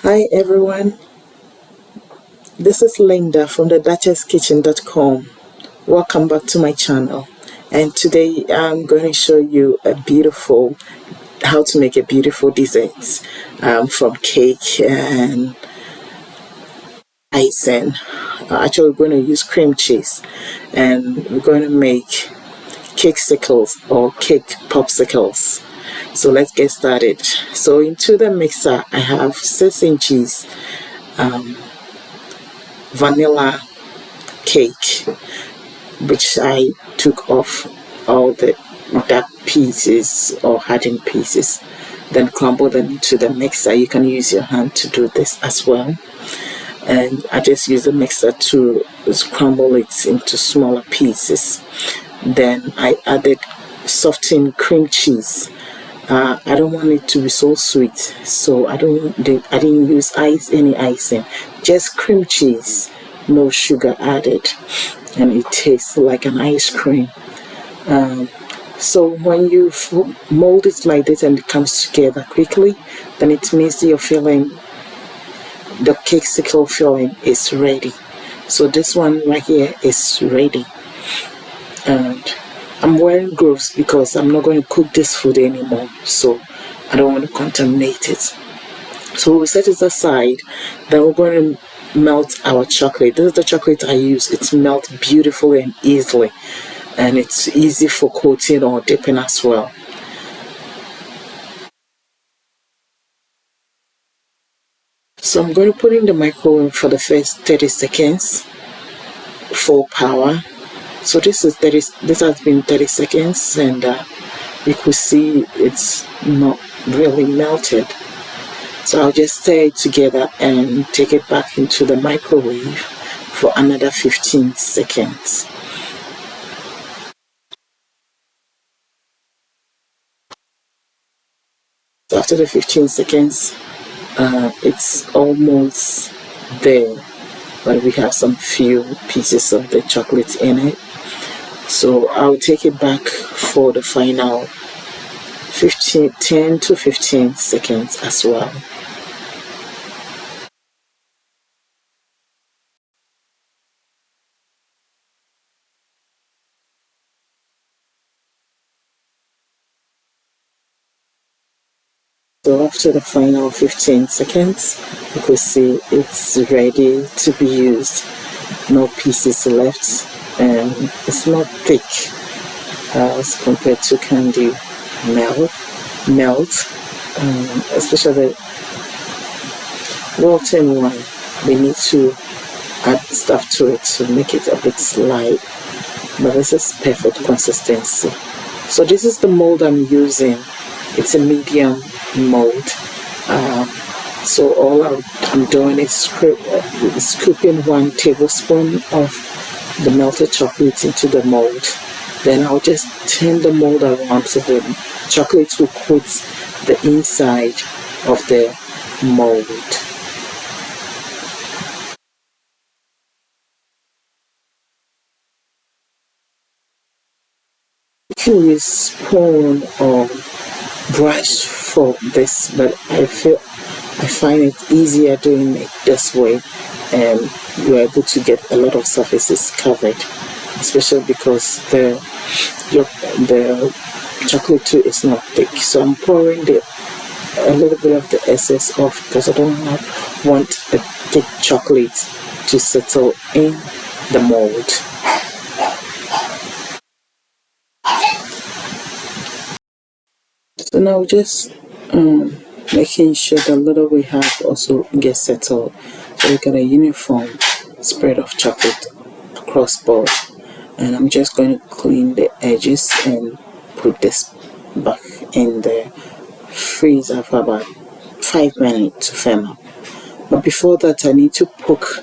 Hi everyone, this is Linda from the DuchessKitchen.com. Welcome back to my channel, and today I'm going to show you how to make a beautiful dessert from cake and icing. Actually, we're going to use cream cheese, and we're going to make Cakesicles or cake popsicles. So let's get started. So into the mixer I have 6 inches vanilla cake, which I took off all the dark pieces or hardened pieces, then crumble them into the mixer. You can use your hand to do this as well, and I just use the mixer to crumble it into smaller pieces. Then I added softened cream cheese. I don't want it to be so sweet, so I didn't use any icing, just cream cheese, no sugar added, and it tastes like an ice cream. So when you mold it like this and it comes together quickly, then it means the cakesicle filling is ready. So this one right here is ready, and I'm wearing gloves because I'm not going to cook this food anymore, so I don't want to contaminate it. So we set it aside. Then we're going to melt our chocolate. This is the chocolate I use. It melts beautifully and easily, and it's easy for coating or dipping as well. So I'm going to put in the microwave for the first 30 seconds, full power. So this has been 30 seconds, and you could see it's not really melted. So I'll just stir it together and take it back into the microwave for another 15 seconds. So after the 15 seconds, it's almost there, but we have some few pieces of the chocolate in it. So I'll take it back for the final 10 to 15 seconds as well. So after the final 15 seconds, you could see it's ready to be used. No pieces left, and it's not thick as compared to candy melt, especially the Walton one. We need to add stuff to it to make it a bit light, but this is perfect consistency. So this is the mold I'm using. It's a medium mold. So all I'm doing is scooping 1 tablespoon of the melted chocolate into the mold. Then I'll just turn the mold around so the chocolate will coat the inside of the mold. You can use spoon or brush for this, but I find it easier doing it this way, and you're able to get a lot of surfaces covered, especially because the chocolate too is not thick. So I'm pouring a little bit of the excess off because I don't want a thick chocolate to settle in the mold. So now just making sure the little we have also gets settled, so we get a uniform spread of chocolate across board. And I'm just going to clean the edges and put this back in the freezer for about 5 minutes to firm up. But before that, I need to poke.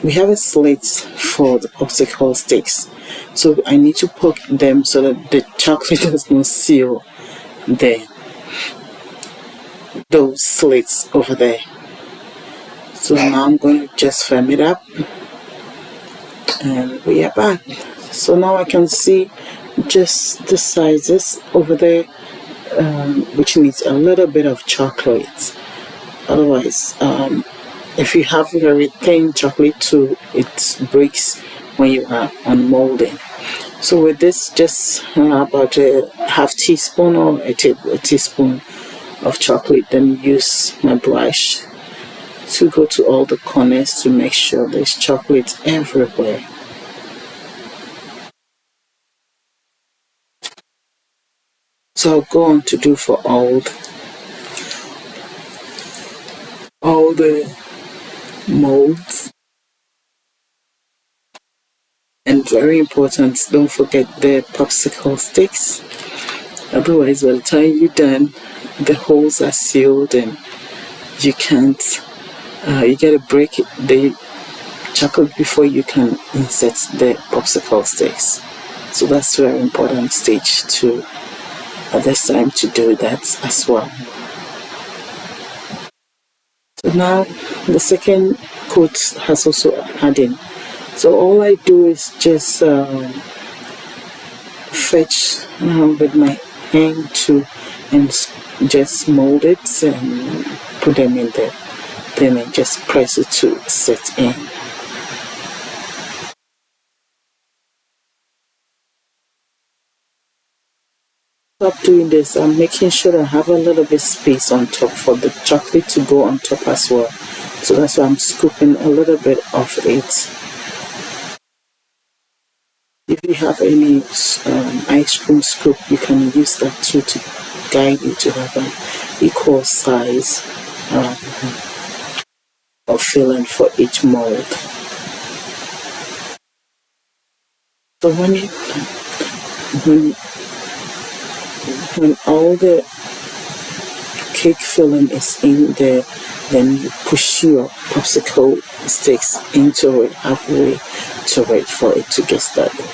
We have a slit for the popsicle sticks, so I need to poke them so that the chocolate does not seal those slits over there. So now I'm going to just firm it up, and we are back. So now I can see just the sizes over there, which needs a little bit of chocolate. Otherwise, if you have very thin chocolate too, it breaks when you are unmolding. So with this, just about a half teaspoon or a teaspoon of chocolate, then use my brush to go to all the corners to make sure there's chocolate everywhere. So I'll go on to do for all the molds. And very important, don't forget the popsicle sticks. Otherwise, by the time you're done, the holes are sealed and you can't, you gotta break the chocolate before you can insert the popsicle sticks. So that's a very important stage too at this time to do that as well. So now the second coat has also hardened. So all I do is just fetch with my hand and just mold it and put them in there. Then I just press it to set in. Stop doing this, I'm making sure I have a little bit space on top for the chocolate to go on top as well. So that's why I'm scooping a little bit of it. If you have any ice cream scoop, you can use that too to guide you to have an equal size of filling for each mold. So when all the cake filling is in there, then you push your popsicle sticks into it halfway to it for it to get started.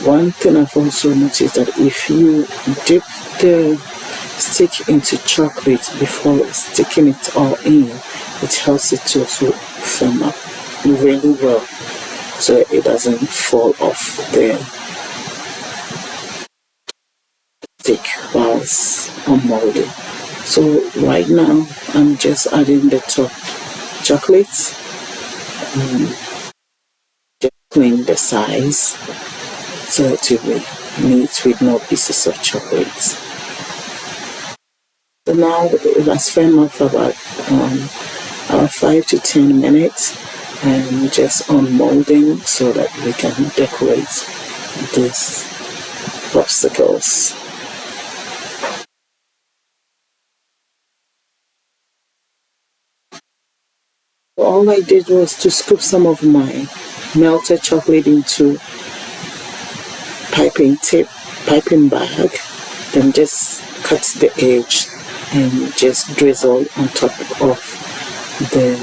One thing I've also noticed that if you dip the stick into chocolate before sticking it all in, it helps it to also firm up really well so it doesn't fall off the stick whilst I'm molding. So right now I'm just adding the top chocolates, just clean the size so that it will be neat with no pieces of chocolate. So now it has firmed up for about 5 to 10 minutes, and just on molding so that we can decorate these popsicles. All I did was to scoop some of my melted chocolate into piping bag, then just cut the edge and just drizzle on top of the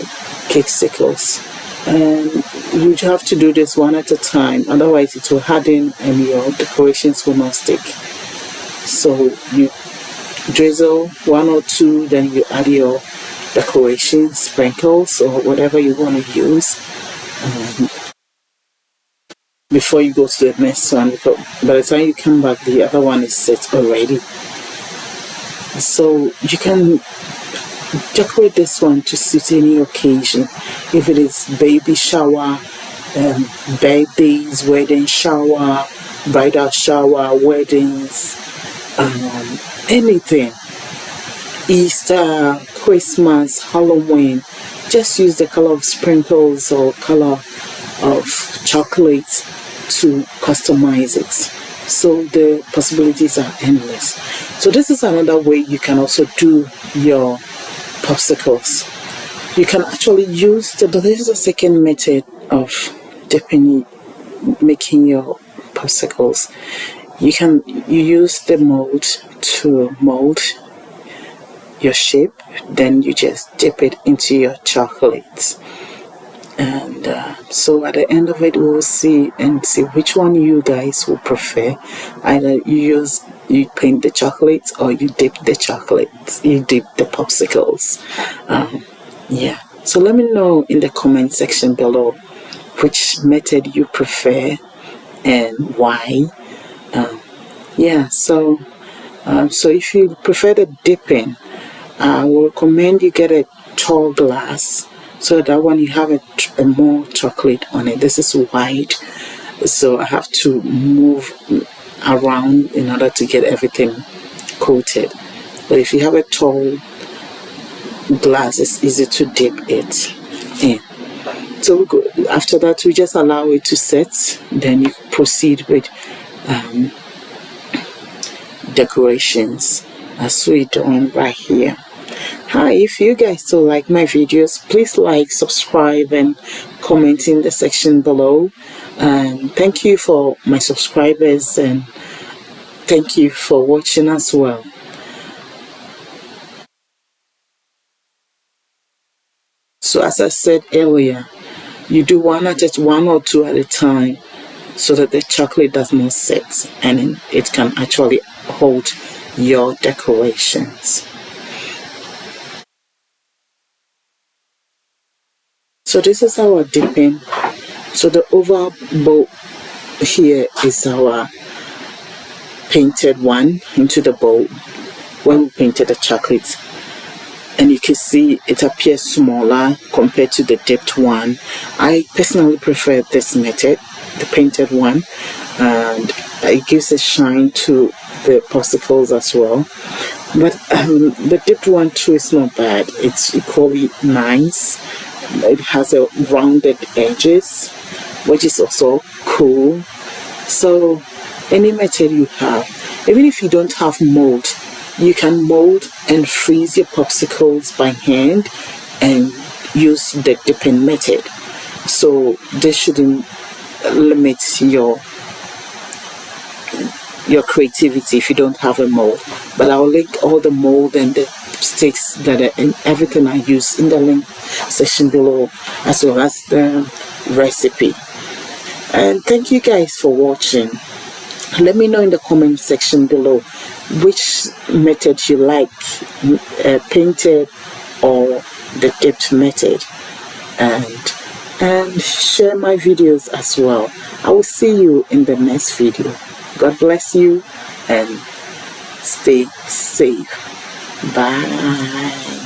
Cakesicles. And you have to do this one at a time, otherwise it will harden and your decorations will not stick. So you drizzle one or two, then you add your decoration sprinkles or whatever you want to use before you go to the next one, because by the time you come back the other one is set already. So you can decorate this one to suit any occasion. If it is baby shower, birthdays, wedding shower, bridal shower, weddings, anything, Easter, Christmas, Halloween, just use the color of sprinkles or color of chocolate to customize it. So the possibilities are endless. So this is another way you can also do your popsicles. You can actually use but this is a second method of making your popsicles. You use the mold to mold your shape, then you just dip it into your chocolates, and so at the end of it we'll see which one you guys will prefer. Either you paint the chocolates or you dip the popsicles. Yeah, so let me know in the comment section below which method you prefer and why. Yeah, so if you prefer the dipping, I will recommend you get a tall glass, so that when you have a more chocolate on it. This is white, so I have to move around in order to get everything coated. But if you have a tall glass, it's easy to dip it in. So we go, after that we just allow it to set, then you proceed with decorations as we done right here. Hi, if you guys still like my videos, please like, subscribe, and comment in the section below. And thank you for my subscribers, and thank you for watching as well. So as I said earlier, you do one or two at a time, so that the chocolate does not set and it can actually hold your decorations. So this is our dipping. So the oval bowl here is our painted one into the bowl when we painted the chocolate, and you can see it appears smaller compared to the dipped one. I personally prefer this method, the painted one, and it gives a shine to the popsicles as well. But the dipped one too is not bad. It's equally nice. It has a rounded edges, which is also cool. So any method you have, even if you don't have mold, you can mold and freeze your popsicles by hand and use the dipping method. So this shouldn't limit your creativity if you don't have a mold. But I'll link all the mold and the sticks that are in everything I use in the link section below, as well as the recipe. And thank you guys for watching. Let me know in the comment section below which method you like, painted or the dipped method, and share my videos as well. I will see you in the next video. God bless you and stay safe. Bye.